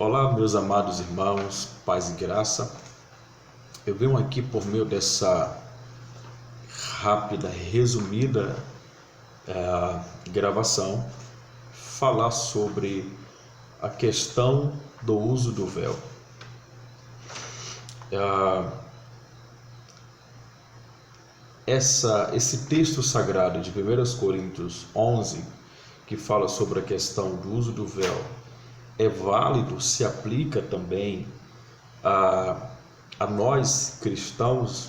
Olá, meus amados irmãos, paz e graça. Eu venho aqui por meio dessa rápida, resumida gravação falar sobre a questão do uso do véu. Esse texto sagrado de 1 Coríntios 11, que fala sobre a questão do uso do véu, é válido, se aplica também a nós cristãos,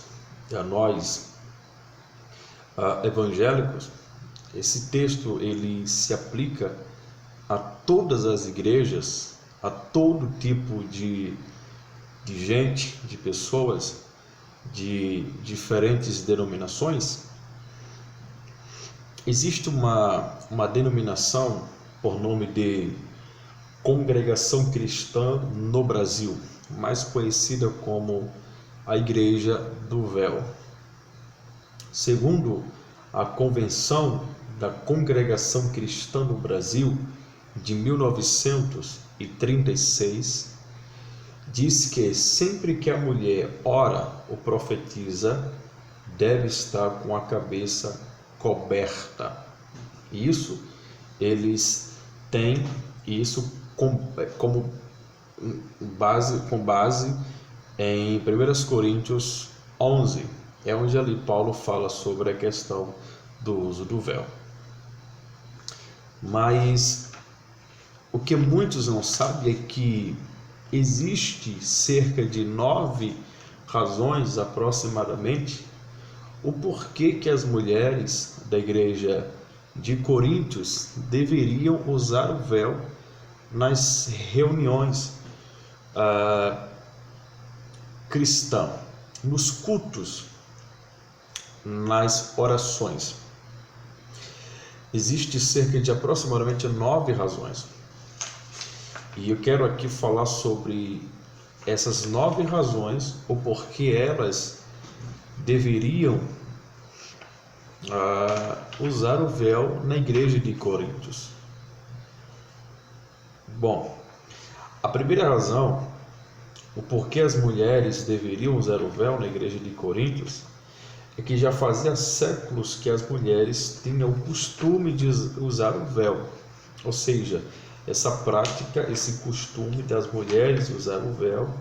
a nós evangélicos. Esse texto ele se aplica a todas as igrejas, a todo tipo de gente, de pessoas, de diferentes denominações. Existe uma denominação por nome de Congregação Cristã no Brasil, mais conhecida como a Igreja do Véu. Segundo a Convenção da Congregação Cristã no Brasil de 1936, diz que sempre que a mulher ora ou profetiza, deve estar com a cabeça coberta. Isso eles têm isso com base em 1 Coríntios 11, é onde ali Paulo fala sobre a questão do uso do véu. Mas o que muitos não sabem é que existe cerca de 9 razões aproximadamente o porquê que as mulheres da igreja de Coríntios deveriam usar o véu nas reuniões cristãs, nos cultos, nas orações. Existe cerca de aproximadamente 9 razões. E eu quero aqui falar sobre essas 9 razões, o porquê elas deveriam usar o véu na igreja de Coríntios. Bom, a primeira razão, o porquê as mulheres deveriam usar o véu na igreja de Coríntios, é que já fazia séculos que as mulheres tinham o costume de usar o véu. Ou seja, essa prática, esse costume das mulheres usar o véu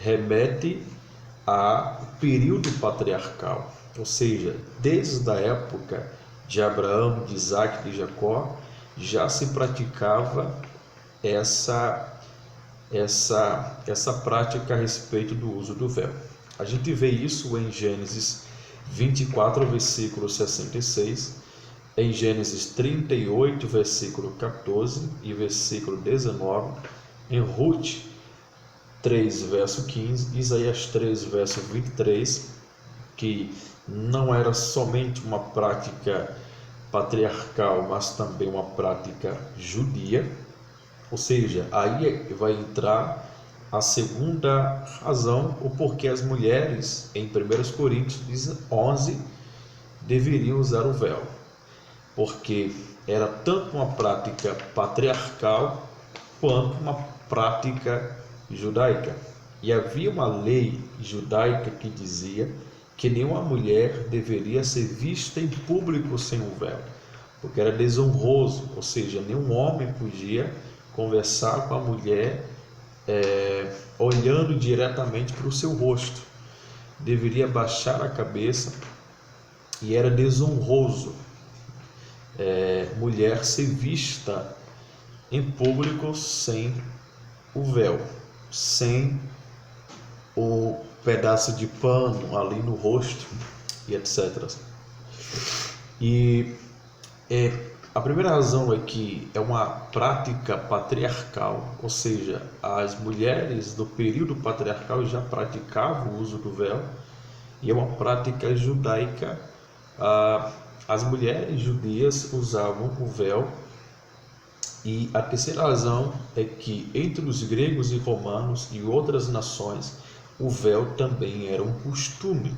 remete ao período patriarcal. Ou seja, desde a época de Abraão, de Isaac e de Jacó, já se praticava essa prática a respeito do uso do véu. A gente vê isso em Gênesis 24, versículo 66, em Gênesis 38, versículo 14 e versículo 19, em Ruth 3, verso 15, Isaías 3, verso 23, que não era somente uma prática patriarcal, mas também uma prática judia. Ou seja, aí vai entrar a segunda razão, o porquê as mulheres, em 1 Coríntios 11, deveriam usar o véu. Porque era tanto uma prática patriarcal quanto uma prática judaica. E havia uma lei judaica que dizia que nenhuma mulher deveria ser vista em público sem o véu, porque era desonroso, ou seja, nenhum homem podia conversar com a mulher olhando diretamente para o seu rosto. Deveria baixar a cabeça e era desonroso mulher ser vista em público sem o véu, sem o pedaço de pano ali no rosto e etc. E a primeira razão é que é uma prática patriarcal, ou seja, as mulheres do período patriarcal já praticavam o uso do véu, e é uma prática judaica. As mulheres judias usavam o véu. E a terceira razão é que entre os gregos e romanos e outras nações, o véu também era um costume.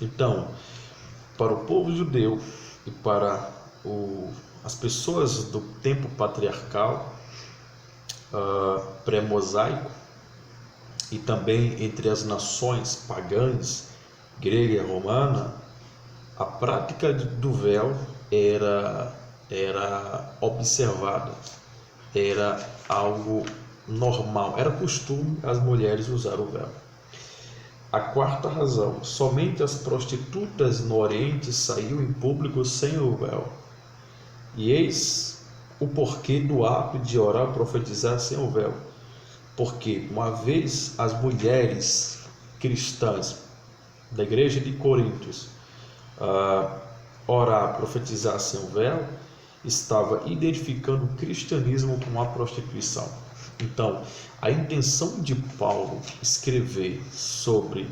Então, para o povo judeu e para as pessoas do tempo patriarcal, pré-mosaico e também entre as nações pagãs, grega e romana, a prática do véu era observada, era algo normal, era costume as mulheres usar o véu. A quarta razão, somente as prostitutas no Oriente saíam em público sem o véu. E eis o porquê do ato de orar e profetizar sem o véu. Porque uma vez as mulheres cristãs da igreja de Coríntios orar, profetizar sem o véu, estava identificando o cristianismo com a prostituição. Então, a intenção de Paulo escrever sobre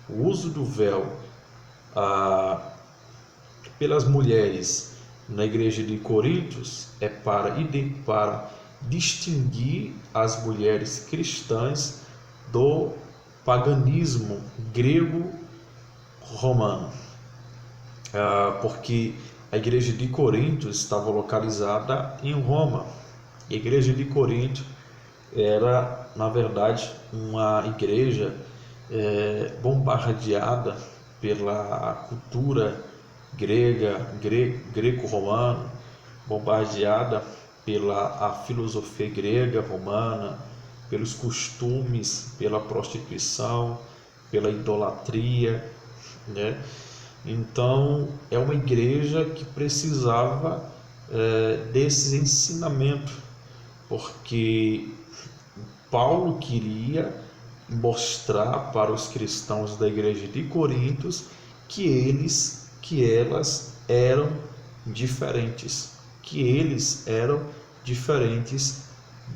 o uso do véu pelas mulheres na igreja de Coríntios é para distinguir as mulheres cristãs do paganismo grego-romano, porque a igreja de Coríntios estava localizada em Roma. A igreja de Corinto era, na verdade, uma igreja bombardeada pela cultura greco-romana, bombardeada pela filosofia grega, romana, pelos costumes, pela prostituição, pela idolatria, né? Então, é uma igreja que precisava desses ensinamentos, porque Paulo queria mostrar para os cristãos da igreja de Coríntios que elas eram diferentes,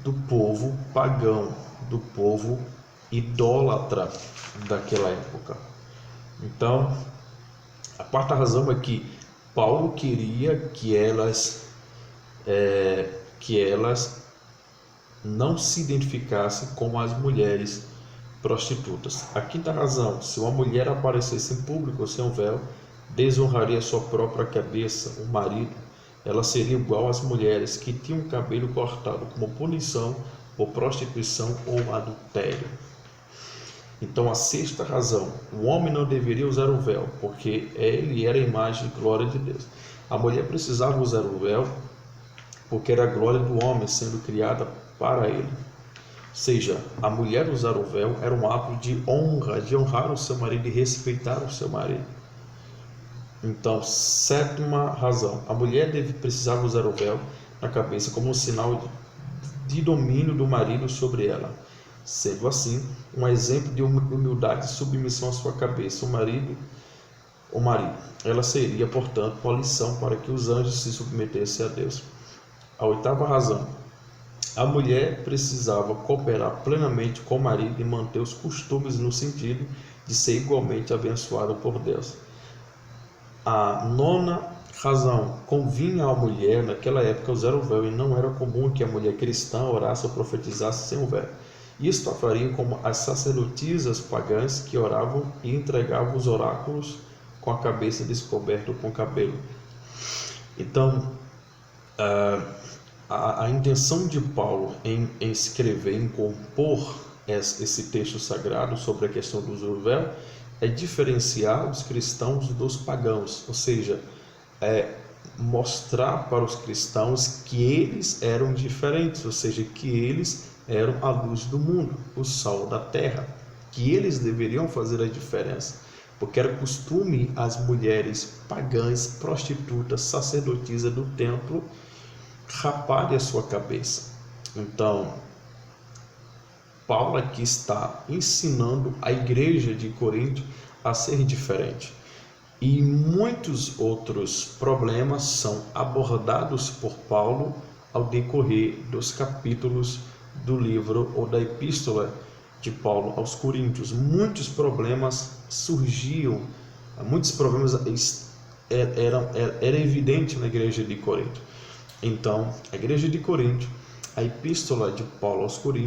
do povo pagão, do povo idólatra daquela época. Então, a quarta razão é que Paulo queria que elas não se identificassem com as mulheres prostitutas. A quinta razão, se uma mulher aparecesse em público sem um véu, desonraria sua própria cabeça, o marido. Ela seria igual às mulheres que tinham o cabelo cortado como punição por prostituição ou adultério. Então, a sexta razão, o homem não deveria usar o véu, porque ele era a imagem e glória de Deus. A mulher precisava usar o véu, porque era a glória do homem sendo criada para ele. Ou seja, a mulher usar o véu era um ato de honra, de honrar o seu marido e respeitar o seu marido. Então, sétima razão, a mulher precisava usar o véu na cabeça como um sinal de domínio do marido sobre ela. Sendo assim, um exemplo de humildade e submissão à sua cabeça, o marido. Ela seria, portanto, uma lição para que os anjos se submetessem a Deus. A oitava razão, a mulher precisava cooperar plenamente com o marido e manter os costumes no sentido de ser igualmente abençoada por Deus. A nona razão, convinha à mulher naquela época usar o véu, e não era comum que a mulher cristã orasse ou profetizasse sem o véu. Isto a faria como as sacerdotisas pagãs que oravam e entregavam os oráculos com a cabeça descoberta com cabelo. Então, a intenção de Paulo em escrever, em compor esse texto sagrado sobre a questão do uso do véu, é diferenciar os cristãos dos pagãos, ou seja, mostrar para os cristãos que eles eram diferentes, ou seja, que eles eram a luz do mundo, o sal da terra, que eles deveriam fazer a diferença, porque era costume as mulheres pagãs, prostitutas, sacerdotisas do templo raparem a sua cabeça. Então, Paulo aqui está ensinando a igreja de Corinto a ser diferente. E muitos outros problemas são abordados por Paulo ao decorrer dos capítulos do livro ou da epístola de Paulo aos Coríntios. Muitos problemas surgiam, muitos problemas eram evidentes na igreja de Corinto. Então, a igreja de Corinto, a epístola de Paulo aos Coríntios,